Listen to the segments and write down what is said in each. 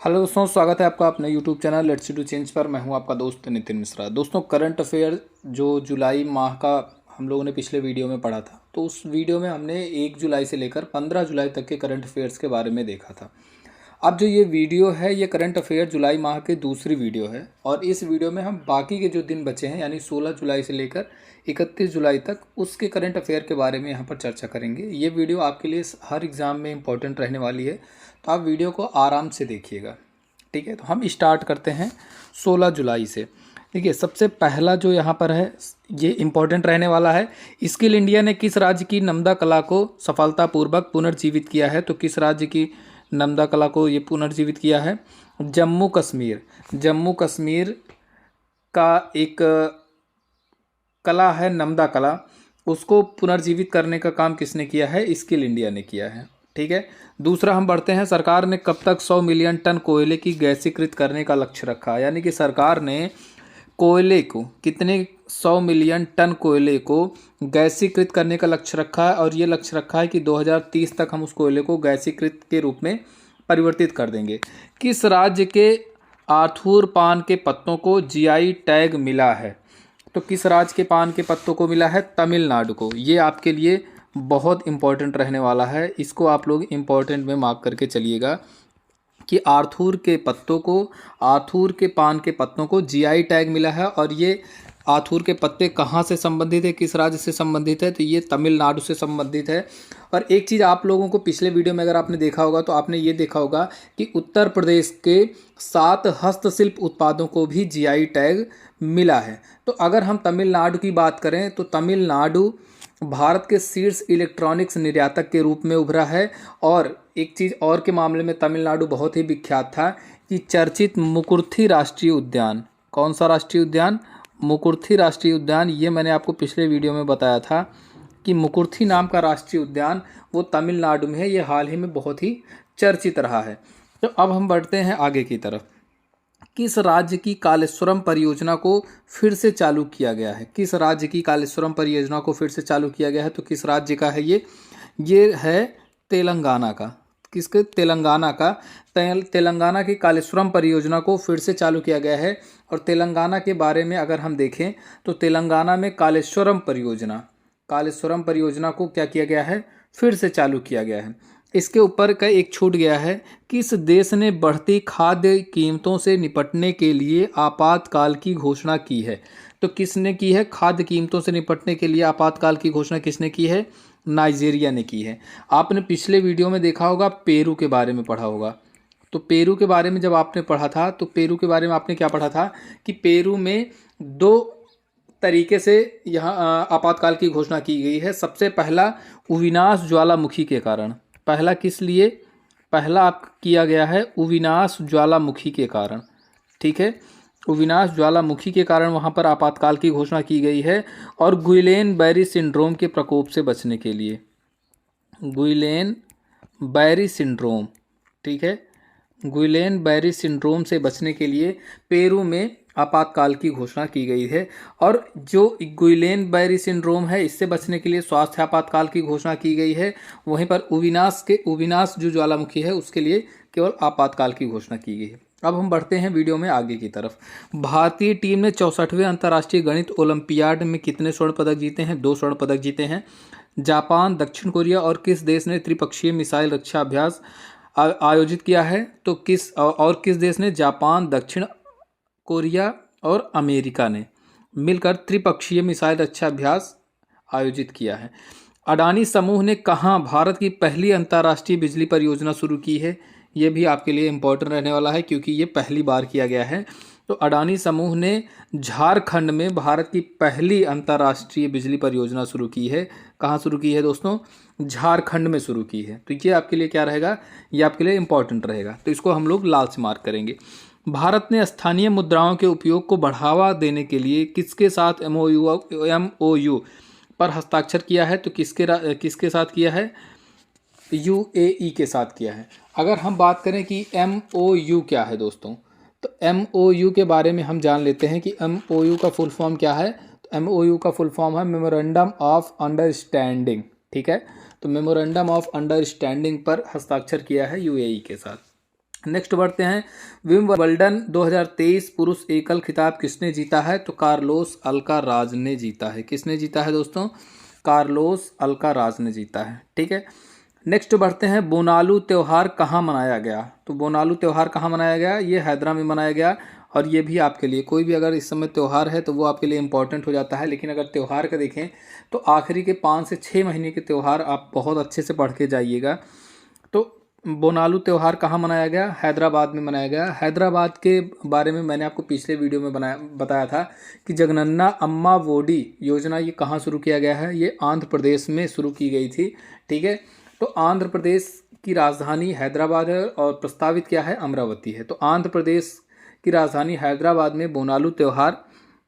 Hello दोस्तों, स्वागत है आपका अपने YouTube channel let's do change पर। मैं हूं आपका दोस्त नितिन मिश्रा। दोस्तों, करंट अफेयर जो जुलाई माह का हम लोगों ने पिछले वीडियो में पढ़ा था, तो उस वीडियो में हमने 1 जुलाई से लेकर 15 जुलाई तक के करंट अफेयर्स के बारे में देखा था। अब जो ये वीडियो है, ये करंट अफेयर जुलाई माह की दूसरी वीडियो है और इस वीडियो में हम बाकी के जो दिन बचे हैं यानी 16 जुलाई से लेकर 31 जुलाई तक उसके करंट अफेयर के बारे में यहाँ पर चर्चा करेंगे। ये वीडियो आपके लिए हर एग्ज़ाम में इम्पोर्टेंट रहने वाली है, तो आप वीडियो को आराम से देखिएगा। ठीक है, तो हम स्टार्ट करते हैं 16 जुलाई से। देखिए, सबसे पहला जो यहाँ पर है ये इम्पोर्टेंट रहने वाला है। स्किल इंडिया ने किस राज्य की नम्दा कला को सफलतापूर्वक पुनर्जीवित किया है? तो किस राज्य की नम्दा कला को ये पुनर्जीवित किया है? जम्मू कश्मीर। जम्मू कश्मीर का एक कला है नम्दा कला, उसको पुनर्जीवित करने का काम किसने किया है? स्किल इंडिया ने किया है। ठीक है, दूसरा हम बढ़ते हैं। सरकार ने कब तक 100 मिलियन टन कोयले की गैसीकृत करने का लक्ष्य रखा? यानी कि सरकार ने कोयले को कितने 100 मिलियन टन कोयले को गैसीकृत करने का लक्ष्य रखा है, और ये लक्ष्य रखा है कि 2030 तक हम उस कोयले को गैसीकृत के रूप में परिवर्तित कर देंगे। किस राज्य के आर्थूर पान के पत्तों को जीआई टैग मिला है? तो किस राज्य के पान के पत्तों को मिला है? तमिलनाडु को। ये आपके लिए बहुत इंपॉर्टेंट रहने वाला है, इसको आप लोग इम्पोर्टेंट में मार्क करके चलिएगा कि आर्थूर के पत्तों को, आर्थूर के पान के पत्तों को जीआई टैग मिला है। और ये आर्थूर के पत्ते कहाँ से संबंधित है, किस राज्य से संबंधित है? तो ये तमिलनाडु से संबंधित है। और एक चीज़ आप लोगों को पिछले वीडियो में अगर आपने देखा होगा तो आपने ये देखा होगा कि उत्तर प्रदेश के 7 हस्तशिल्प उत्पादों को भी जीआई टैग मिला है। तो अगर हम तमिलनाडु की बात करें तो तमिलनाडु भारत के शीर्ष इलेक्ट्रॉनिक्स निर्यातक के रूप में उभरा है। और एक चीज़ और के मामले में तमिलनाडु बहुत ही विख्यात था कि चर्चित मुकुर्थी राष्ट्रीय उद्यान, कौन सा राष्ट्रीय उद्यान? मुकुर्थी राष्ट्रीय उद्यान। ये मैंने आपको पिछले वीडियो में बताया था कि मुकुर्थी नाम का राष्ट्रीय उद्यान वो तमिलनाडु में है। ये हाल ही में बहुत ही चर्चित रहा है। तो अब हम बढ़ते हैं आगे की तरफ। किस राज्य की कालेश्वरम परियोजना को फिर से चालू किया गया है? किस राज्य की कालेश्वरम परियोजना को फिर से चालू किया गया है? तो किस राज्य का है ये है तेलंगाना का। किसके? तेलंगाना का। तेलंगाना की कालेश्वरम परियोजना को फिर से चालू किया गया है। और तेलंगाना के बारे में अगर हम देखें तो तेलंगाना में कालेश्वरम परियोजना को क्या किया गया है? फिर से चालू किया गया है। इसके ऊपर का एक छूट गया है। किस देश ने बढ़ती खाद्य कीमतों से निपटने के लिए आपातकाल की घोषणा की है? तो किसने की है? खाद्य कीमतों से निपटने के लिए आपातकाल की घोषणा किसने की है? नाइजीरिया ने की है। आपने पिछले वीडियो में देखा होगा, पेरू के बारे में पढ़ा होगा। तो पेरू के बारे में जब आपने पढ़ा था तो पेरू के बारे में आपने क्या पढ़ा था कि पेरू में 2 तरीके से यहाँ आपातकाल की घोषणा की गई है। सबसे पहला उविनाश ज्वालामुखी के कारण। पहला किस लिए? पहला आप किया गया है उविनाश ज्वालामुखी के कारण। ठीक है, उविनाश ज्वालामुखी के कारण वहाँ पर आपातकाल की घोषणा की गई है। और गुइलेन बैरी सिंड्रोम के प्रकोप से बचने के लिए, गुइलेन बैरी सिंड्रोम, ठीक है, गुइलेन बैरी सिंड्रोम से बचने के लिए पेरू में आपातकाल की घोषणा की गई है। और जो गुइलेन बैरी सिंड्रोम है, इससे बचने के लिए स्वास्थ्य आपातकाल की घोषणा की गई है। वहीं पर उविनाश जो ज्वालामुखी है उसके लिए केवल आपातकाल की घोषणा की गई है। अब हम बढ़ते हैं वीडियो में आगे की तरफ। भारतीय टीम ने 64वें अंतर्राष्ट्रीय गणित ओलंपियाड में कितने स्वर्ण पदक जीते हैं? 2 स्वर्ण पदक जीते हैं। जापान, दक्षिण कोरिया और किस देश ने त्रिपक्षीय मिसाइल रक्षा अभ्यास आयोजित किया है? तो किस देश ने? जापान, दक्षिण कोरिया और अमेरिका ने मिलकर त्रिपक्षीय मिसाइल रक्षा अभ्यास आयोजित किया है। अडानी समूह ने कहाँ भारत की पहली अंतर्राष्ट्रीय बिजली परियोजना शुरू की है? ये भी आपके लिए इम्पोर्टेंट रहने वाला है क्योंकि ये पहली बार किया गया है। तो अडानी समूह ने झारखंड में भारत की पहली अंतर्राष्ट्रीय बिजली परियोजना शुरू की है। कहाँ शुरू की है दोस्तों? झारखंड में शुरू की है। तो ये आपके लिए क्या रहेगा? ये आपके लिए इम्पोर्टेंट रहेगा, तो इसको हम लोग लाल से मार्क करेंगे। भारत ने स्थानीय मुद्राओं के उपयोग को बढ़ावा देने के लिए किसके साथ एमओयू पर हस्ताक्षर किया है? तो किसके साथ किया है? यूएई के साथ किया है। अगर हम बात करें कि एमओयू क्या है दोस्तों, तो एमओयू के बारे में हम जान लेते हैं कि एमओयू का फुल फॉर्म क्या है। तो एमओयू का फुल फॉर्म है मेमोरेंडम ऑफ अंडरस्टैंडिंग। ठीक है, तो मेमोरेंडम ऑफ अंडरस्टैंडिंग पर हस्ताक्षर किया है यूएई के साथ। नेक्स्ट बढ़ते हैं, विंबलडन 2023 पुरुष एकल खिताब किसने जीता है? तो कार्लोस अल्काराज ने जीता है। किसने जीता है दोस्तों? कार्लोस अल्काराज ने जीता है। ठीक है, नेक्स्ट बढ़ते हैं, बोनालू त्यौहार कहाँ मनाया गया? तो बोनालू त्यौहार कहाँ मनाया गया? ये हैदरा में मनाया गया। और ये भी आपके लिए, कोई भी अगर इस समय त्यौहार है तो वो आपके लिए इंपॉर्टेंट हो जाता है। लेकिन अगर त्यौहार का देखें तो आखिरी के 5 से 6 महीने के त्यौहार आप बहुत अच्छे से पढ़ के जाइएगा। तो बोनालू त्यौहार कहाँ मनाया गया? हैदराबाद में मनाया गया। हैदराबाद के बारे में मैंने आपको पिछले वीडियो में बताया था कि जगनन्ना अम्मा वोडी योजना ये कहाँ शुरू किया गया है? ये आंध्र प्रदेश में शुरू की गई थी। ठीक है, तो आंध्र प्रदेश की राजधानी हैदराबाद है और प्रस्तावित क्या है? अमरावती है। तो आंध्र प्रदेश की राजधानी हैदराबाद में बोनालू त्यौहार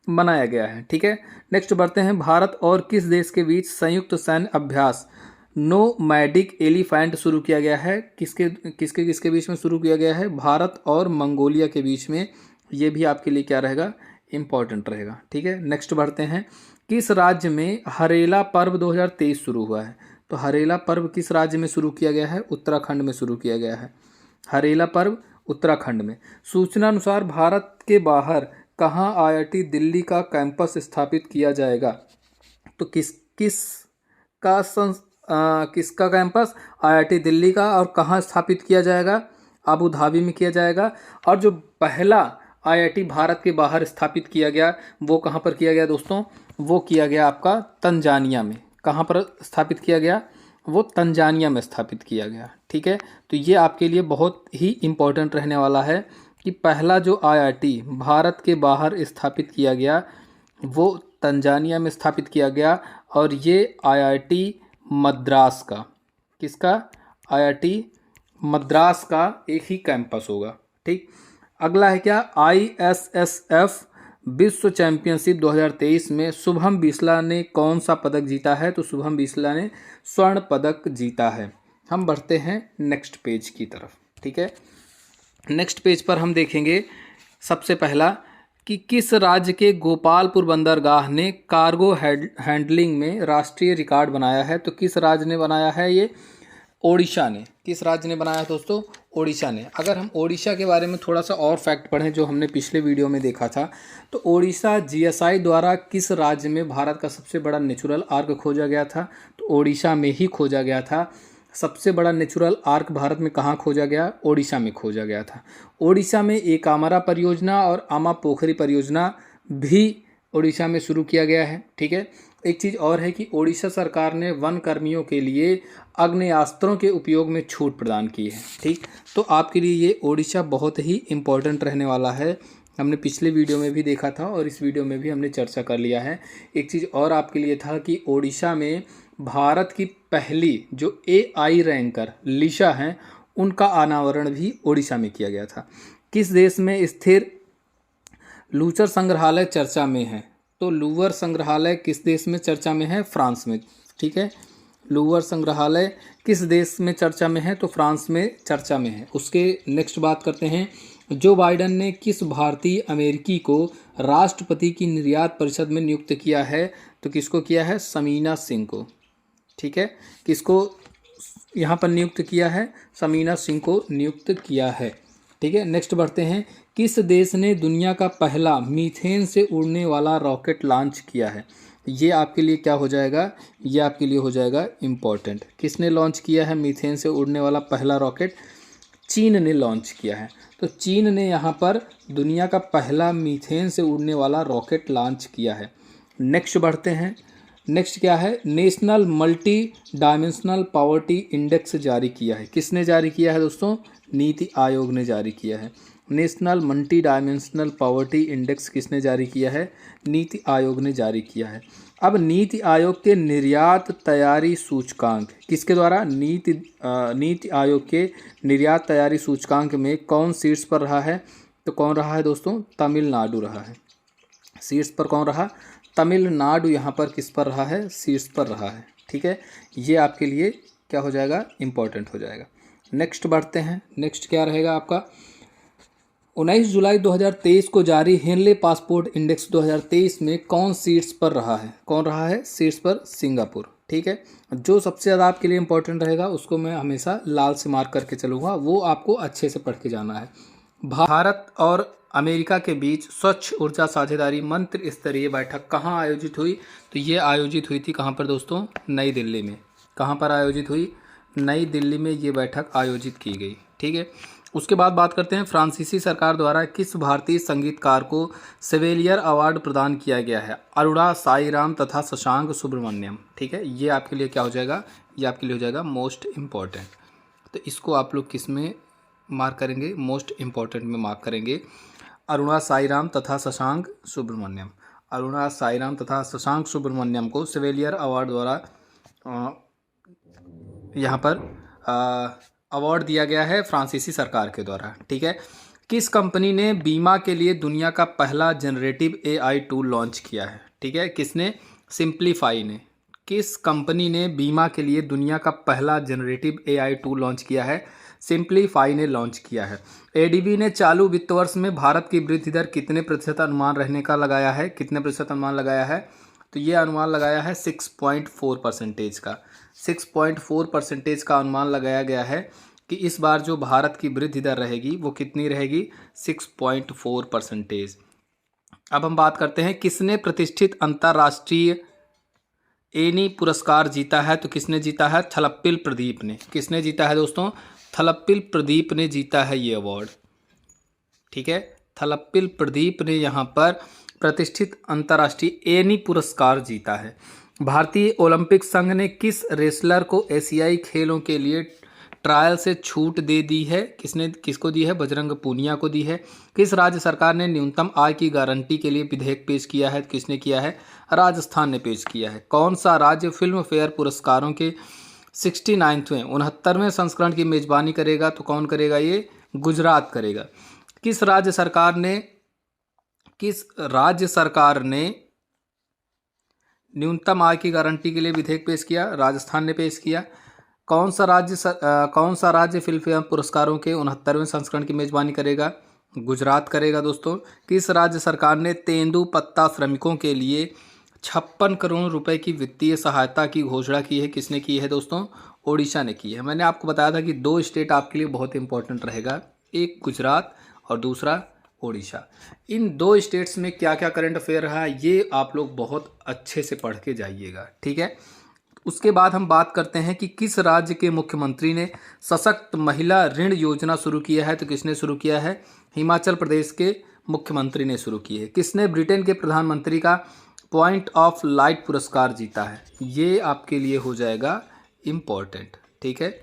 मनाया गया है। ठीक है, नेक्स्ट बढ़ते हैं, भारत और किस देश के बीच संयुक्त सैन्य अभ्यास नोमैडिक एलिफेंट शुरू किया गया है? किसके किसके किसके बीच में शुरू किया गया है? भारत और मंगोलिया के बीच में। ये भी आपके लिए क्या रहेगा? इंपॉर्टेंट रहेगा। ठीक है, नेक्स्ट बढ़ते हैं, किस राज्य में हरेला पर्व 2023 शुरू हुआ है? तो हरेला पर्व किस राज्य में शुरू किया गया है? उत्तराखंड में शुरू किया गया है। हरेला पर्व उत्तराखंड में। सूचना अनुसार भारत के बाहर कहाँ IIT दिल्ली का कैंपस स्थापित किया जाएगा? तो किसका कैंपस? IIT दिल्ली का। और कहाँ स्थापित किया जाएगा? अबू धाबी में किया जाएगा। और जो पहला IIT भारत के बाहर स्थापित किया गया वो कहाँ पर किया गया दोस्तों? वो किया गया आपका तंजानिया में। कहाँ पर स्थापित किया गया? वो तंजानिया में स्थापित किया गया। ठीक है, तो ये आपके लिए बहुत ही इम्पोर्टेंट रहने वाला है कि पहला जो IIT भारत के बाहर स्थापित किया गया वो तंजानिया में स्थापित किया गया। और ये IIT मद्रास का, किसका? IIT मद्रास का एक ही कैंपस होगा। ठीक, अगला है क्या? ISSF विश्व चैंपियनशिप 2023 में शुभम बिस्ला ने कौन सा पदक जीता है? तो शुभम बिस्ला ने स्वर्ण पदक जीता है। हम बढ़ते हैं नेक्स्ट पेज की तरफ। ठीक है, नेक्स्ट पेज पर हम देखेंगे सबसे पहला कि किस राज्य के गोपालपुर बंदरगाह ने कार्गो हैंडलिंग में राष्ट्रीय रिकॉर्ड बनाया है? तो किस राज्य ने बनाया है? ये ओडिशा ने। किस राज्य ने बनाया दोस्तों? ओडिशा ने। अगर हम ओडिशा के बारे में थोड़ा सा और फैक्ट पढ़ें जो हमने पिछले वीडियो में देखा था, तो ओडिशा GSI द्वारा किस राज्य में भारत का सबसे बड़ा नेचुरल आर्क खोजा गया था? तो ओडिशा में ही खोजा गया था। सबसे बड़ा नेचुरल आर्क भारत में कहाँ खोजा गया? ओडिशा में खोजा गया था। ओडिशा में एकामारा परियोजना और आमा पोखरी परियोजना भी ओडिशा में शुरू किया गया है। ठीक है, एक चीज़ और है कि ओडिशा सरकार ने वन कर्मियों के लिए आग्नेयास्त्रों के उपयोग में छूट प्रदान की है। ठीक, तो आपके लिए ये ओडिशा बहुत ही इम्पोर्टेंट रहने वाला है। हमने पिछले वीडियो में भी देखा था और इस वीडियो में भी हमने चर्चा कर लिया है। एक चीज़ और आपके लिए था कि ओडिशा में भारत की पहली जो AI रैंकर लिशा हैं उनका अनावरण भी ओडिशा में किया गया था। किस देश में स्थिर लूचर संग्रहालय चर्चा में है? तो लूवर संग्रहालय किस देश में चर्चा में है? फ्रांस में। ठीक है, लूवर संग्रहालय किस देश में चर्चा में है? तो फ्रांस में चर्चा में है। उसके नेक्स्ट बात करते हैं, जो बाइडन ने किस भारतीय अमेरिकी को राष्ट्रपति की निर्यात परिषद में नियुक्त किया है? तो किसको किया है? समीना सिंह को। ठीक है, किसको यहाँ पर नियुक्त किया है? समीना सिंह को नियुक्त किया है। ठीक है, नेक्स्ट बढ़ते हैं, किस देश ने दुनिया का पहला मीथेन से उड़ने वाला रॉकेट लॉन्च किया है? ये आपके लिए क्या हो जाएगा? ये आपके लिए हो जाएगा इम्पोर्टेंट। किसने लॉन्च किया है मीथेन से उड़ने वाला पहला रॉकेट? चीन ने लॉन्च किया है। तो चीन ने यहाँ पर दुनिया का पहला मीथेन से उड़ने वाला रॉकेट लॉन्च किया है। नेक्स्ट बढ़ते हैं, नेक्स्ट क्या है? National multi dimensional poverty index जारी किया है। किसने जारी किया है दोस्तों? नीति आयोग ने जारी किया है। National multi dimensional poverty index किसने जारी किया है? नीति आयोग ने जारी किया है। अब नीति आयोग के निर्यात तैयारी सूचकांक किसके द्वारा? नीति आयोग के निर्यात तैयारी सूचकांक में कौन शीर्ष पर रहा है? तो कौन रहा है दोस्तों? तमिलनाडु रहा है। शीर्ष पर कौन रहा? तमिलनाडु यहाँ पर किस पर रहा है? शीर्ष पर रहा है। ठीक है, ये आपके लिए क्या हो जाएगा? इम्पोर्टेंट हो जाएगा। नेक्स्ट बढ़ते हैं, नेक्स्ट क्या रहेगा आपका? 19 जुलाई 2023 को जारी हेनले पासपोर्ट इंडेक्स 2023 में कौन शीर्ष पर रहा है? कौन रहा है शीर्ष पर? सिंगापुर। ठीक है। जो सबसे ज़्यादा आपके लिए इंपॉर्टेंट रहेगा उसको मैं हमेशा लाल से मार्क करके चलूँगा, वो आपको अच्छे से पढ़ के जाना है। भारत और अमेरिका के बीच स्वच्छ ऊर्जा साझेदारी मंत्री स्तरीय बैठक कहाँ आयोजित हुई? तो ये आयोजित हुई थी कहाँ पर दोस्तों? नई दिल्ली में। कहाँ पर आयोजित हुई? नई दिल्ली में ये बैठक आयोजित की गई, ठीक है। उसके बाद बात करते हैं, फ्रांसीसी सरकार द्वारा किस भारतीय संगीतकार को सेवेलियर अवार्ड प्रदान किया गया है? अरुणा साईराम तथा शशांक सुब्रमण्यम, ठीक है। ये आपके लिए क्या हो जाएगा? ये आपके लिए हो जाएगा मोस्ट इम्पॉर्टेंट। तो इसको आप लोग किस में मार्क करेंगे? मोस्ट इम्पॉर्टेंट में मार्क करेंगे। अरुणा साईराम तथा शशांक सुब्रमण्यम। अरुणा साईराम तथा शशांक सुब्रमण्यम को सेवेलियर अवार्ड द्वारा यहाँ पर अवार्ड दिया गया है फ्रांसीसी सरकार के द्वारा, ठीक है। किस कंपनी ने बीमा के लिए दुनिया का पहला जनरेटिव एआई टूल लॉन्च किया है? ठीक है, किसने? सिंप्लीफाई ने। किस कंपनी ने बीमा के लिए दुनिया का पहला जनरेटिव एआई टूल लॉन्च किया है? सिंप्लीफाई ने लॉन्च किया है। एडीबी ने चालू वित्त वर्ष में भारत की वृद्धि दर कितने प्रतिशत अनुमान रहने का लगाया है? कितने प्रतिशत अनुमान लगाया है? तो ये अनुमान लगाया है 6.4% का। 6.4% का अनुमान लगाया गया है कि इस बार जो भारत की वृद्धि दर रहेगी वो कितनी रहेगी? 6.4%। अब हम बात करते हैं, किसने प्रतिष्ठित अंतर्राष्ट्रीय एनी पुरस्कार जीता है? तो किसने जीता है? थलप्पिल प्रदीप ने। किसने जीता है दोस्तों? थलप्पिल प्रदीप ने जीता है ये अवार्ड, ठीक है। थलप्पिल प्रदीप ने यहाँ पर प्रतिष्ठित अंतर्राष्ट्रीय एनी पुरस्कार जीता है। भारतीय ओलंपिक संघ ने किस रेसलर को एशियाई खेलों के लिए ट्रायल से छूट दे दी है? किसको दी है? बजरंग पूनिया को दी है। किस राज्य सरकार ने न्यूनतम आय की गारंटी के लिए विधेयक पेश किया है? किसने किया है? राजस्थान ने पेश किया है। कौन सा राज्य फिल्म फेयर पुरस्कारों के 69वें 69वें संस्करण की मेजबानी करेगा? तो कौन करेगा? ये गुजरात करेगा। किस राज्य सरकार ने न्यूनतम आय की गारंटी के लिए विधेयक पेश किया? राजस्थान ने पेश किया। कौन सा राज्य फिल्म फेयर पुरस्कारों के 69वें संस्करण की मेजबानी करेगा? गुजरात करेगा दोस्तों। किस राज्य सरकार ने तेंदुपत्ता श्रमिकों के लिए 56 करोड़ रुपए की वित्तीय सहायता की घोषणा की है? किसने की है दोस्तों? ओडिशा ने की है। मैंने आपको बताया था कि 2 स्टेट आपके लिए बहुत इंपॉर्टेंट रहेगा, एक गुजरात और दूसरा ओडिशा। इन 2 स्टेट्स में क्या क्या करंट अफेयर रहा है ये आप लोग बहुत अच्छे से पढ़ के जाइएगा, ठीक है। उसके बाद हम बात करते हैं कि किस राज्य के मुख्यमंत्री ने सशक्त महिला ऋण योजना शुरू किया है? तो किसने शुरू किया है? हिमाचल प्रदेश के मुख्यमंत्री ने शुरू की है। किसने ब्रिटेन के प्रधानमंत्री का पॉइंट ऑफ लाइट पुरस्कार जीता है? ये आपके लिए हो जाएगा इम्पॉर्टेंट, ठीक है।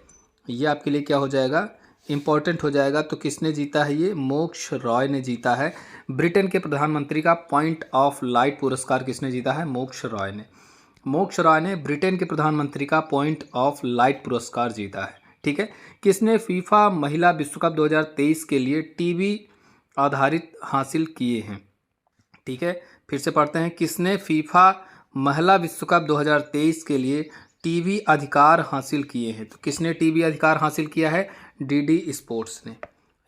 ये आपके लिए क्या हो जाएगा? इम्पॉर्टेंट हो जाएगा। तो किसने जीता है? ये मोक्ष रॉय ने जीता है। ब्रिटेन के प्रधानमंत्री का पॉइंट ऑफ लाइट पुरस्कार किसने जीता है? मोक्ष रॉय ने। मोक्ष रॉय ने ब्रिटेन के प्रधानमंत्री का पॉइंट ऑफ लाइट पुरस्कार जीता है, ठीक है। किसने फीफा महिला विश्व कप 2023 के लिए टीवी आधारित हासिल किए हैं? ठीक है, फिर से पढ़ते हैं, किसने फीफा महिला विश्व कप 2023 के लिए टीवी अधिकार हासिल किए हैं? तो किसने टीवी अधिकार हासिल किया है? डीडी स्पोर्ट्स ने।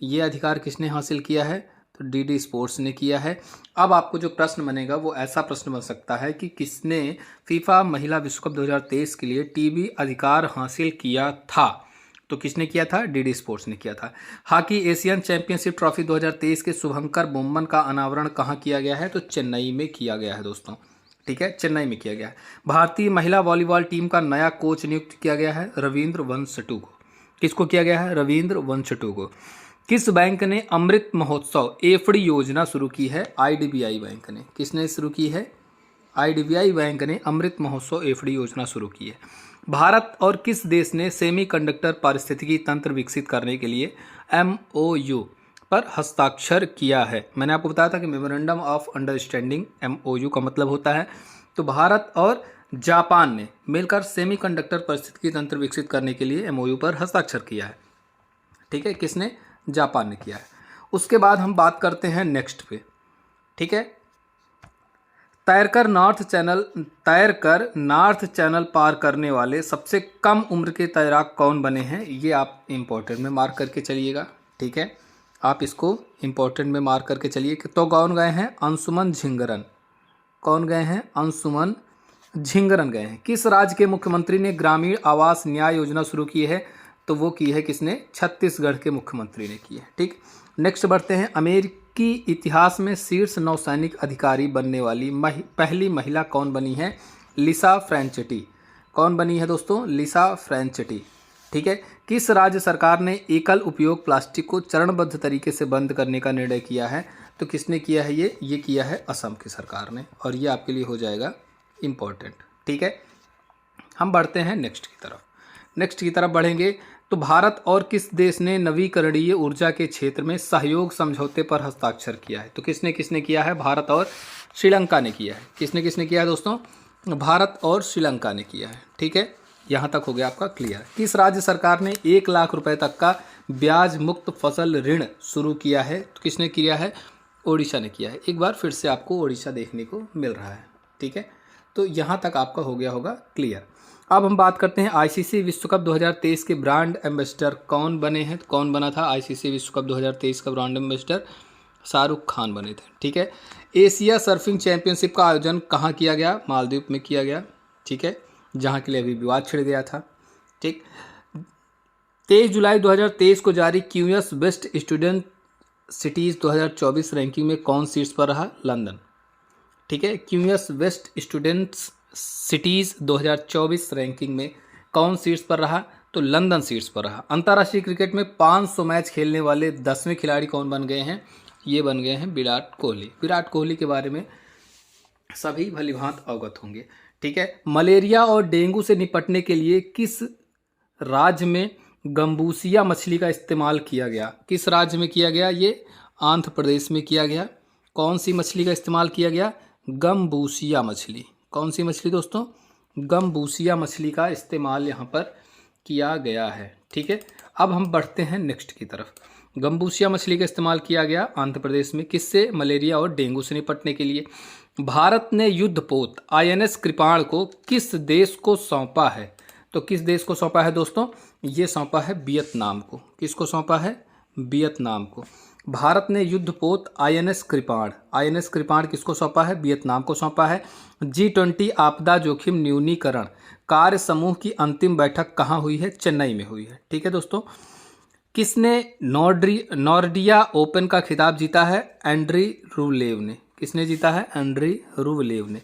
ये अधिकार किसने हासिल किया है? तो डीडी स्पोर्ट्स ने किया है। अब आपको जो प्रश्न बनेगा वो ऐसा प्रश्न बन सकता है कि किसने फीफा महिला विश्व कप 2023 के लिए टीवी अधिकार हासिल किया था? तो किसने किया था? डीडी स्पोर्ट्स ने किया था। हॉकी एशियन चैंपियनशिप ट्रॉफी 2023 के शुभंकर बोम्मन का अनावरण कहाँ किया गया है? तो चेन्नई में किया गया है दोस्तों, ठीक है, चेन्नई में किया गया है। भारतीय महिला वॉलीबॉल टीम का नया कोच नियुक्त किया गया है रविंद्र वंशटू को। किसको किया गया है? रविंद्र वंशटू को। किस बैंक ने अमृत महोत्सव एफडी योजना शुरू की है? आईडीबीआई बैंक ने। किसने शुरू की है? आईडीबीआई बैंक ने अमृत महोत्सव एफडी योजना शुरू की है। भारत और किस देश ने सेमीकंडक्टर पारिस्थितिकी तंत्र विकसित करने के लिए एमओयू पर हस्ताक्षर किया है? मैंने आपको बताया था कि मेमोरेंडम ऑफ अंडरस्टैंडिंग एमओयू का मतलब होता है। तो भारत और जापान ने मिलकर सेमीकंडक्टर पारिस्थितिकी तंत्र विकसित करने के लिए एमओयू पर हस्ताक्षर किया है, ठीक है। किसने? जापान ने किया है। उसके बाद हम बात करते हैं नेक्स्ट पे, ठीक है। तैरकर नॉर्थ चैनल पार करने वाले सबसे कम उम्र के तैराक कौन बने हैं? ये आप इंपॉर्टेंट में मार्क करके चलिएगा, ठीक है। आप इसको इंपॉर्टेंट में मार्क करके चलिए। तो कौन गए हैं? अंशुमन झिंगरन। कौन गए हैं? अंशुमन झिंगरन गए हैं। किस राज्य के मुख्यमंत्री ने ग्रामीण आवास न्याय योजना शुरू की है? तो वो की है किसने? छत्तीसगढ़ के मुख्यमंत्री ने की है। ठीक, नेक्स्ट बढ़ते हैं। अमेरिकी इतिहास में शीर्ष नौसैनिक अधिकारी बनने वाली पहली महिला कौन बनी है? लिसा फ्रैंचिटी। कौन बनी है दोस्तों? लिसा फ्रैंचिटी। ठीक है। किस राज्य सरकार ने एकल उपयोग प्लास्टिक को चरणबद्ध तरीके से बंद करने का निर्णय किया है? तो किसने किया है ये किया है असम की सरकार ने, और ये आपके लिए हो जाएगा इम्पोर्टेंट। ठीक है, हम बढ़ते हैं नेक्स्ट की तरफ बढ़ेंगे। तो भारत और किस देश ने नवीकरणीय ऊर्जा के क्षेत्र में सहयोग समझौते पर हस्ताक्षर किया है? तो किसने किसने किया है? भारत और श्रीलंका ने किया है। किसने किसने किया है दोस्तों? भारत और श्रीलंका ने किया है। ठीक है, यहाँ तक हो गया आपका क्लियर। किस राज्य सरकार ने 1 लाख रुपए तक का ब्याज मुक्त फसल ऋण शुरू किया है? तो किसने किया है? ओडिशा ने किया है। एक बार फिर से आपको ओडिशा देखने को मिल रहा है। ठीक है, तो यहाँ तक आपका हो गया होगा क्लियर। अब हम बात करते हैं आईसीसी विश्व कप 2023 के ब्रांड एम्बेसडर कौन बने हैं? कौन बना था आईसीसी विश्व कप 2023 का ब्रांड एम्बेसडर? शाहरुख खान बने थे। ठीक है, एशिया सर्फिंग चैंपियनशिप का आयोजन कहाँ किया गया? मालदीव में किया गया। ठीक है, जहाँ के लिए अभी विवाद छिड़ गया था। ठीक, 23 जुलाई 2023 को जारी QS best student cities 2024 ranking में कौन शीर्ष पर रहा? लंदन। ठीक है, QS best students cities 2024 ranking में कौन शीर्ष पर रहा? तो लंदन शीर्ष पर रहा। अंतर्राष्ट्रीय क्रिकेट में 500 मैच खेलने वाले 10वें खिलाड़ी कौन बन गए हैं? ये बन गए हैं विराट कोहली। विराट कोहली के बारे में सभी भलीभांत अवगत होंगे। ठीक है, मलेरिया और डेंगू से निपटने के लिए किस राज्य में गंबूसिया मछली का इस्तेमाल किया गया? किस राज्य में किया गया? ये आंध्र प्रदेश में किया गया। कौन सी मछली का इस्तेमाल किया गया? गंबूसिया मछली। कौन सी मछली दोस्तों? गंबूसिया मछली का इस्तेमाल यहाँ पर किया गया है। ठीक है, अब हम बढ़ते हैं नेक्स्ट की तरफ। गंबूसिया मछली का इस्तेमाल किया गया आंध्र प्रदेश में, किससे? मलेरिया और डेंगू से निपटने के लिए। भारत ने युद्धपोत आईएनएस कृपाण को किस देश को सौंपा है? तो किस देश को सौंपा है दोस्तों? ये सौंपा है वियतनाम को। किसको सौंपा है? वियतनाम को। भारत ने युद्धपोत आईएनएस कृपाण किसको सौंपा है? वियतनाम को सौंपा है। G20 आपदा जोखिम न्यूनीकरण कार्य समूह की अंतिम बैठक कहाँ हुई है? चेन्नई में हुई है। ठीक है दोस्तों, किसने नॉर्डिया ओपन का खिताब जीता है? एंड्री रूवलेव ने। किसने जीता है? एंड्री रूवलेव ने।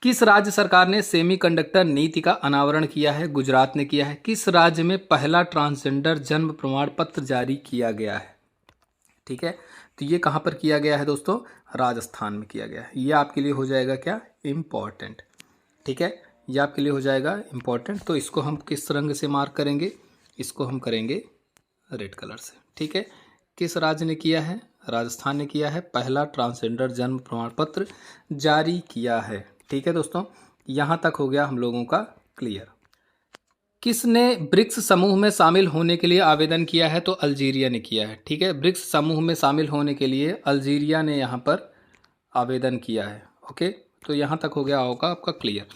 किस राज्य सरकार ने सेमीकंडक्टर नीति का अनावरण किया है? गुजरात ने किया है। किस राज्य में पहला ट्रांसजेंडर जन्म प्रमाण पत्र जारी किया गया है? ठीक है, तो ये कहाँ पर किया गया है दोस्तों? राजस्थान में किया गया है। ये आपके लिए हो जाएगा क्या? इम्पॉर्टेंट। ठीक है, ये आपके लिए हो जाएगा इम्पॉर्टेंट। तो इसको हम किस रंग से मार्क करेंगे? इसको हम करेंगे रेड कलर से। ठीक है, किस राज्य ने किया है? राजस्थान ने किया है। पहला ट्रांसजेंडर जन्म प्रमाण पत्र जारी किया है। ठीक है दोस्तों, यहाँ तक हो गया हम लोगों का क्लियर। किसने ब्रिक्स समूह में शामिल होने के लिए आवेदन किया है? तो अल्जीरिया ने किया है। ठीक है, ब्रिक्स समूह में शामिल होने के लिए अल्जीरिया ने यहाँ पर आवेदन किया है। ओके, तो यहाँ तक हो गया होगा आपका क्लियर।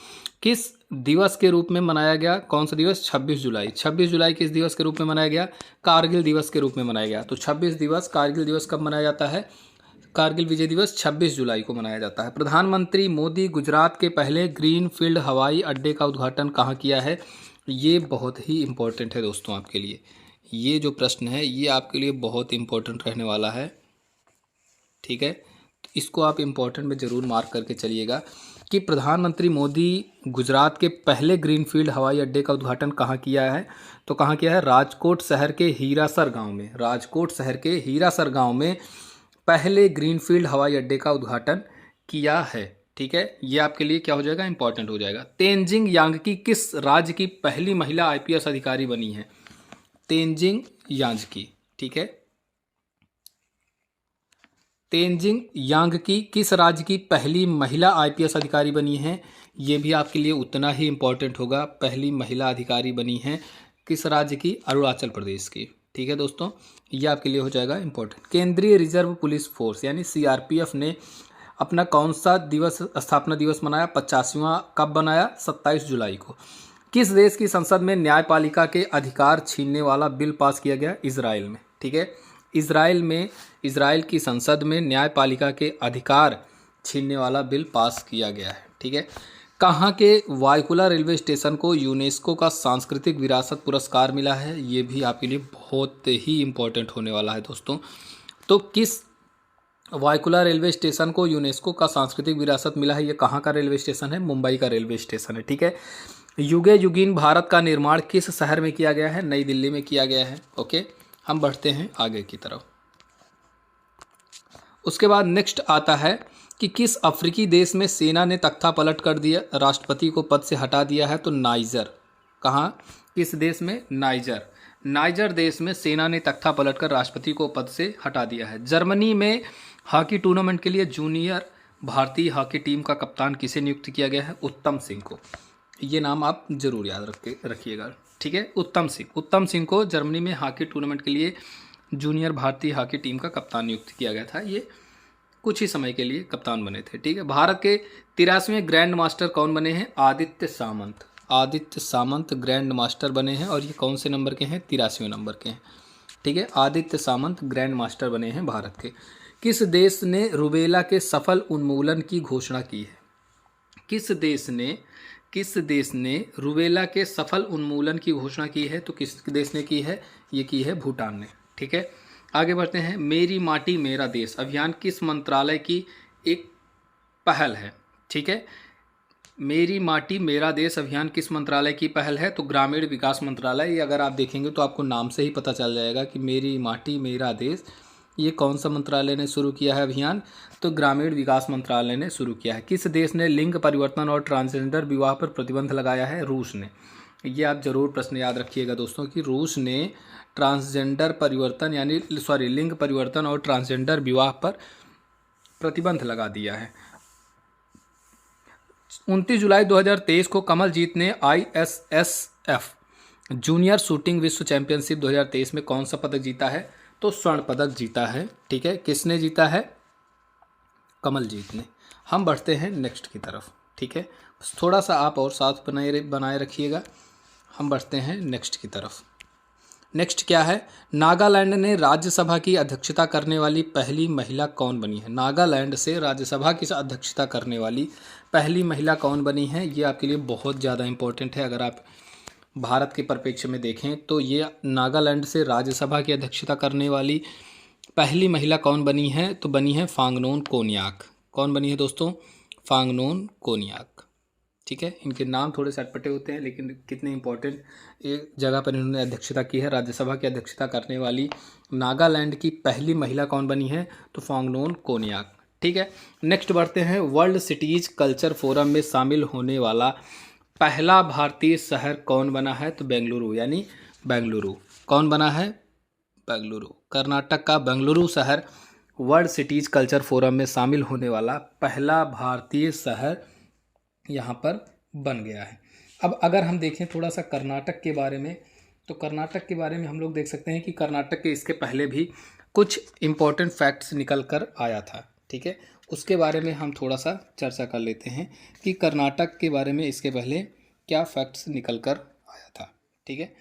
किस दिवस के रूप में मनाया गया? कौन सा दिवस? 26 जुलाई। 26 जुलाई किस दिवस के रूप में मनाया गया? कारगिल दिवस के रूप में मनाया गया। तो 26 दिवस कारगिल दिवस कब मनाया जाता है? कारगिल विजय दिवस 26 जुलाई को मनाया जाता है। प्रधानमंत्री मोदी गुजरात के पहले ग्रीन फील्ड हवाई अड्डे का उद्घाटन कहाँ किया है? ये बहुत ही इम्पोर्टेंट है दोस्तों आपके लिए। ये जो प्रश्न है ये आपके लिए बहुत इम्पोर्टेंट रहने वाला है। ठीक है, तो इसको आप इम्पोर्टेंट में ज़रूर मार्क करके चलिएगा कि प्रधानमंत्री मोदी गुजरात के पहले ग्रीनफील्ड हवाई अड्डे का उद्घाटन कहाँ किया है? तो कहाँ किया है? राजकोट शहर के हीरासर गांव में। राजकोट शहर के हीरासर गांव में पहले ग्रीनफील्ड हवाई अड्डे का उद्घाटन किया है। ठीक है, ये आपके लिए क्या हो जाएगा? इंपॉर्टेंट हो जाएगा। तेनजिंग यांगकी किस राज्य की पहली महिला आईपीएस अधिकारी बनी है? तेनजिंग यांगकी। ठीक है, तेनजिंग यांगकी किस राज्य की पहली महिला आईपीएस अधिकारी बनी है? ये भी आपके लिए उतना ही इम्पोर्टेंट होगा। पहली महिला अधिकारी बनी है किस राज्य की? अरुणाचल प्रदेश की। ठीक है दोस्तों, ये आपके लिए हो जाएगा इम्पोर्टेंट। केंद्रीय रिजर्व पुलिस फोर्स यानी सीआरपीएफ ने अपना कौन सा दिवस स्थापना दिवस मनाया? 50वां कब बनाया? 27 जुलाई को। किस देश की संसद में न्यायपालिका के अधिकार छीनने वाला बिल पास किया गया? इजराइल में। ठीक है, इजराइल की संसद में न्यायपालिका के अधिकार छीनने वाला बिल पास किया गया है। ठीक है, कहाँ के वायुकुला रेलवे स्टेशन को यूनेस्को का सांस्कृतिक विरासत पुरस्कार मिला है? ये भी आपके लिए बहुत ही इम्पोर्टेंट होने वाला है दोस्तों। तो किस वायुकुला रेलवे स्टेशन को यूनेस्को का सांस्कृतिक विरासत मिला है? ये कहाँ का रेलवे स्टेशन है? मुंबई का रेलवे स्टेशन है। ठीक है। युगे युगीन भारत का निर्माण किस शहर में किया गया है? नई दिल्ली में किया गया है। ओके, हम बढ़ते हैं आगे की तरफ। उसके बाद नेक्स्ट आता है कि किस अफ्रीकी देश में सेना ने तख्ता पलट कर दिया, राष्ट्रपति को पद से हटा दिया है? तो नाइजर। कहाँ, किस देश में? नाइजर। नाइजर देश में सेना ने तख्ता पलटकर राष्ट्रपति को पद से हटा दिया है। जर्मनी में हॉकी टूर्नामेंट के लिए जूनियर भारतीय हॉकी टीम का कप्तान किसे नियुक्त किया गया है? उत्तम सिंह को। ये नाम आप जरूर याद रखिएगा। ठीक है, उत्तम सिंह। उत्तम सिंह को जर्मनी में हॉकी टूर्नामेंट के लिए जूनियर भारतीय हॉकी टीम का कप्तान नियुक्त किया गया था। ये कुछ ही समय के लिए कप्तान बने थे। ठीक है। भारत के 83वें ग्रैंड मास्टर कौन बने हैं? आदित्य सामंत। आदित्य सामंत ग्रैंड मास्टर बने हैं और ये कौन से नंबर के हैं? 83वें नंबर के हैं। ठीक है, आदित्य सामंत ग्रैंड मास्टर बने हैं भारत के। किस देश ने रूबेला के सफल उन्मूलन की घोषणा की है? किस देश ने रूबेला के सफल उन्मूलन की घोषणा की है? तो किस देश ने की है? ये की है भूटान ने। ठीक है, आगे बढ़ते हैं। मेरी माटी मेरा देश अभियान किस मंत्रालय की एक पहल है? ठीक है, मेरी माटी मेरा देश अभियान किस मंत्रालय की पहल है? तो ग्रामीण विकास मंत्रालय। ये अगर आप देखेंगे तो आपको नाम से ही पता चल जाएगा कि मेरी माटी मेरा देश ये कौन सा मंत्रालय ने शुरू किया है अभियान? तो ग्रामीण विकास मंत्रालय ने शुरू किया है। किस देश ने लिंग परिवर्तन और ट्रांसजेंडर विवाह पर प्रतिबंध लगाया है? रूस ने। ये आप जरूर प्रश्न याद रखिएगा दोस्तों कि रूस ने ट्रांसजेंडर परिवर्तन लिंग परिवर्तन और ट्रांसजेंडर विवाह पर प्रतिबंध लगा दिया है। 29 जुलाई 2023 को कमलजीत ने ISSF जूनियर शूटिंग विश्व चैंपियनशिप 2023 में कौन सा पदक जीता है? तो स्वर्ण पदक जीता है। ठीक है, किसने जीता है? कमलजीत ने। हम बढ़ते हैं नेक्स्ट की तरफ। ठीक है, थोड़ा सा आप और साथ बनाए रखिएगा। हम बढ़ते हैं नेक्स्ट की तरफ। नेक्स्ट क्या है? नागालैंड ने राज्यसभा की अध्यक्षता करने वाली पहली महिला कौन बनी है? नागालैंड से राज्यसभा की अध्यक्षता करने वाली पहली महिला कौन बनी है? ये आपके लिए बहुत ज़्यादा इंपॉर्टेंट है। अगर आप भारत के परिप्रेक्ष्य में देखें तो ये नागालैंड से राज्यसभा की अध्यक्षता करने वाली पहली महिला कौन बनी है? तो बनी है फांगनोन कोनियाक। कौन बनी है दोस्तों? फांगनोन कोनियाक। ठीक है, इनके नाम थोड़े से अटपटे होते हैं लेकिन कितने इंपॉर्टेंट एक जगह पर इन्होंने अध्यक्षता की है। राज्यसभा की अध्यक्षता करने वाली नागालैंड की पहली महिला कौन बनी है? तो फांगनोन कोनियाक। ठीक है, नेक्स्ट बढ़ते हैं। वर्ल्ड सिटीज कल्चर फोरम में शामिल होने वाला पहला भारतीय शहर कौन बना है? तो बेंगलुरु, यानी बेंगलुरु। कौन बना है? बेंगलुरु। कर्नाटक का बेंगलुरु शहर वर्ल्ड सिटीज कल्चर फोरम में शामिल होने वाला पहला भारतीय शहर यहाँ पर बन गया है। अब अगर हम देखें थोड़ा सा कर्नाटक के बारे में, तो कर्नाटक के बारे में हम लोग देख सकते हैं कि कर्नाटक के इसके पहले भी कुछ इम्पोर्टेंट फैक्ट्स निकल कर आया था। ठीक है, उसके बारे में हम थोड़ा सा चर्चा कर लेते हैं कि कर्नाटक के बारे में इसके पहले क्या फैक्ट्स निकल कर आया था। ठीक है,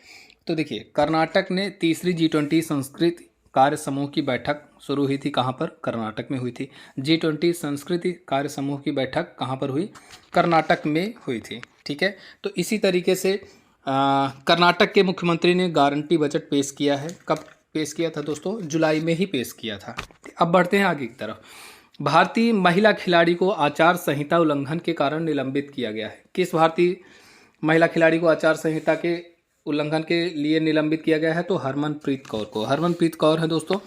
तो देखिए, कर्नाटक ने तीसरी G20 संस्कृत कार्य समूह की बैठक शुरू हुई थी। कहाँ पर? कर्नाटक में हुई थी। G20 संस्कृति कार्य समूह की बैठक कहाँ पर हुई? कर्नाटक में हुई थी। ठीक है, तो इसी तरीके से कर्नाटक के मुख्यमंत्री ने गारंटी बजट पेश किया है। कब पेश किया था दोस्तों? जुलाई में ही पेश किया था। अब बढ़ते हैं आगे की तरफ। भारतीय महिला खिलाड़ी को आचार संहिता उल्लंघन के कारण निलंबित किया गया है। किस भारतीय महिला खिलाड़ी को आचार संहिता के उल्लंघन के लिए निलंबित किया गया है? तो हरमनप्रीत कौर को। हरमनप्रीत कौर है दोस्तों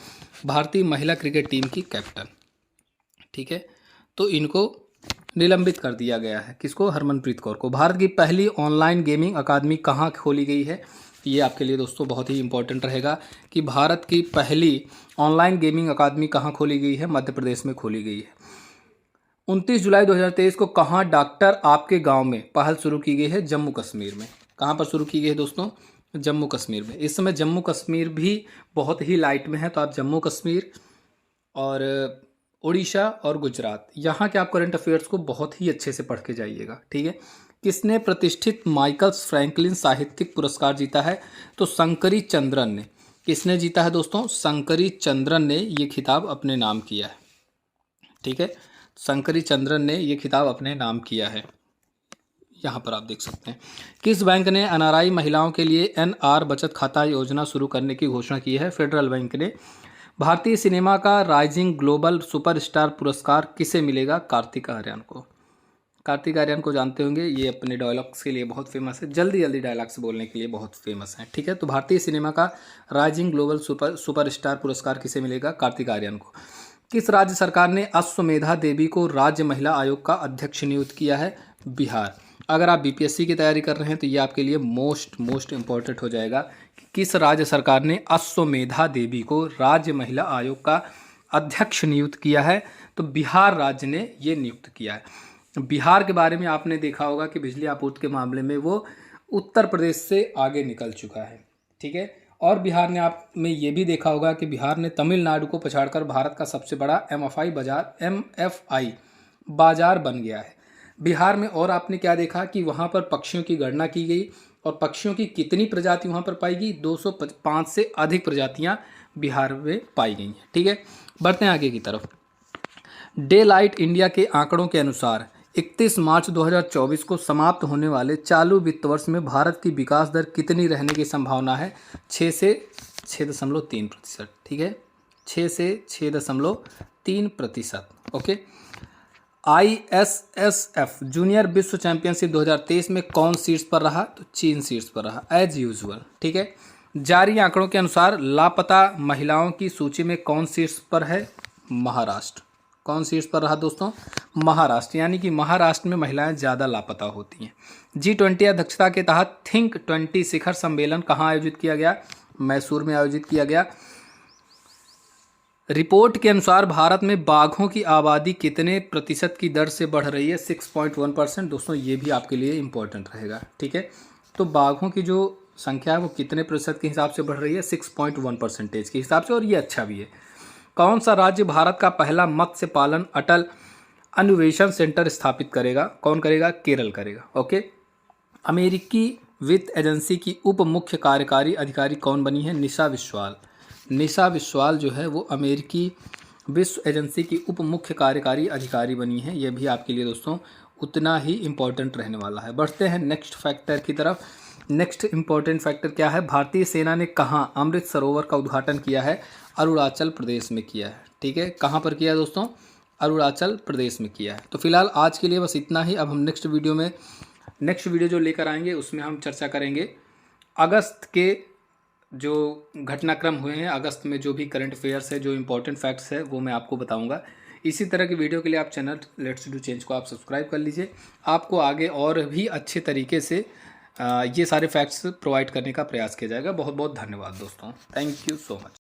भारतीय महिला क्रिकेट टीम की कैप्टन। ठीक है, तो इनको निलंबित कर दिया गया है। किसको? हरमनप्रीत कौर को। भारत की पहली ऑनलाइन गेमिंग अकादमी कहाँ खोली गई है? ये आपके लिए दोस्तों बहुत ही इंपॉर्टेंट रहेगा कि भारत की पहली ऑनलाइन गेमिंग अकादमी कहाँ खोली गई है? मध्य प्रदेश में खोली गई है। 29 जुलाई 2023 को कहाँ डॉक्टर आपके गांव में पहल शुरू की गई है? जम्मू कश्मीर में। कहाँ पर शुरू की गई है दोस्तों? जम्मू कश्मीर में। इस समय जम्मू कश्मीर भी बहुत ही लाइट में है, तो आप जम्मू कश्मीर और उड़ीसा और गुजरात यहाँ के आप करंट अफेयर्स को बहुत ही अच्छे से पढ़ के जाइएगा। ठीक है, किसने प्रतिष्ठित माइकल्स फ्रैंकलिन साहित्यिक पुरस्कार जीता है? तो शंकरी चंद्रन ने। किसने जीता है दोस्तों? शंकरी चंद्रन ने ये खिताब अपने नाम किया है। ठीक है, शंकरी चंद्रन ने ये खिताब अपने नाम किया है। यहाँ पर आप देख सकते हैं। किस बैंक ने एनआरआई महिलाओं के लिए एनआर बचत खाता योजना शुरू करने की घोषणा की है? फेडरल बैंक ने। भारतीय सिनेमा का राइजिंग ग्लोबल सुपरस्टार पुरस्कार किसे मिलेगा? कार्तिक आर्यन को। कार्तिक आर्यन को जानते होंगे, ये अपने डायलॉग्स के लिए बहुत फेमस है, जल्दी जल्दी डायलॉग्स बोलने के लिए बहुत फेमस है। ठीक है, तो भारतीय सिनेमा का राइजिंग ग्लोबल सुपरस्टार पुरस्कार किसे मिलेगा? कार्तिक आर्यन को। किस राज्य सरकार ने अश्वमेधा देवी को राज्य महिला आयोग का अध्यक्ष नियुक्त किया है? बिहार। अगर आप बीपीएससी की तैयारी कर रहे हैं तो ये आपके लिए मोस्ट इंपॉर्टेंट हो जाएगा कि किस राज्य सरकार ने अश्वमेधा देवी को राज्य महिला आयोग का अध्यक्ष नियुक्त किया है? तो बिहार राज्य ने ये नियुक्त किया है। बिहार के बारे में आपने देखा होगा कि बिजली आपूर्ति के मामले में वो उत्तर प्रदेश से आगे निकल चुका है। ठीक है, और बिहार ने आपने ये भी देखा होगा कि बिहार ने तमिलनाडु को पछाड़कर भारत का सबसे बड़ा एमएफआई बाजार बन गया है। बिहार में और आपने क्या देखा कि वहाँ पर पक्षियों की गणना की गई और पक्षियों की कितनी प्रजाति वहाँ पर पाई गई? 205 से अधिक प्रजातियाँ बिहार में पाई गई हैं। ठीक है, बढ़ते हैं आगे की तरफ। डे लाइट इंडिया के आंकड़ों के अनुसार 31 मार्च 2024 को समाप्त होने वाले चालू वित्त वर्ष में भारत की विकास दर कितनी रहने की संभावना है? 6 से 6.3%। ठीक है, 6 से 6.3%। ओके। ISSF जूनियर विश्व चैंपियनशिप 2023 में कौन शीर्ष पर रहा? तो चीन शीर्ष पर रहा एज यूजुअल। ठीक है, जारी आंकड़ों के अनुसार लापता महिलाओं की सूची में कौन शीर्ष पर है? महाराष्ट्र। कौन शीर्ष पर रहा दोस्तों? महाराष्ट्र, यानी कि महाराष्ट्र में महिलाएं ज़्यादा लापता होती हैं। G20 अध्यक्षता के तहत थिंक 20 शिखर सम्मेलन कहाँ आयोजित किया गया? मैसूर में आयोजित किया गया। रिपोर्ट के अनुसार भारत में बाघों की आबादी कितने प्रतिशत की दर से बढ़ रही है? 6.1%। दोस्तों ये भी आपके लिए इम्पोर्टेंट रहेगा। ठीक है, तो बाघों की जो संख्या है वो कितने प्रतिशत के हिसाब से बढ़ रही है? 6.1% के हिसाब से, और ये अच्छा भी है। कौन सा राज्य भारत का पहला मत्स्य पालन अटल अन्वेषण सेंटर स्थापित करेगा? कौन करेगा? केरल करेगा। ओके। अमेरिकी वित्त एजेंसी की उप मुख्य कार्यकारी अधिकारी कौन बनी है? निशा विश्वाल। निशा विश्वाल जो है वो अमेरिकी विश्व एजेंसी की उप मुख्य कार्यकारी अधिकारी बनी है। यह भी आपके लिए दोस्तों उतना ही इम्पोर्टेंट रहने वाला है। बढ़ते हैं नेक्स्ट फैक्टर की तरफ। नेक्स्ट इम्पोर्टेंट फैक्टर क्या है? भारतीय सेना ने कहाँ अमृत सरोवर का उद्घाटन किया है? अरुणाचल प्रदेश में किया है। ठीक है, कहाँ पर किया है दोस्तों? अरुणाचल प्रदेश में किया है। तो फिलहाल आज के लिए बस इतना ही। अब हम नेक्स्ट वीडियो जो लेकर आएंगे उसमें हम चर्चा करेंगे अगस्त के जो घटनाक्रम हुए हैं, अगस्त में जो भी करंट अफेयर्स है, जो इम्पोर्टेंट फैक्ट्स है वो मैं आपको बताऊंगा। इसी तरह की वीडियो के लिए आप चैनल लेट्स डू चेंज को आप सब्सक्राइब कर लीजिए। आपको आगे और भी अच्छे तरीके से ये सारे फैक्ट्स प्रोवाइड करने का प्रयास किया जाएगा। बहुत बहुत धन्यवाद दोस्तों, थैंक यू सो मच।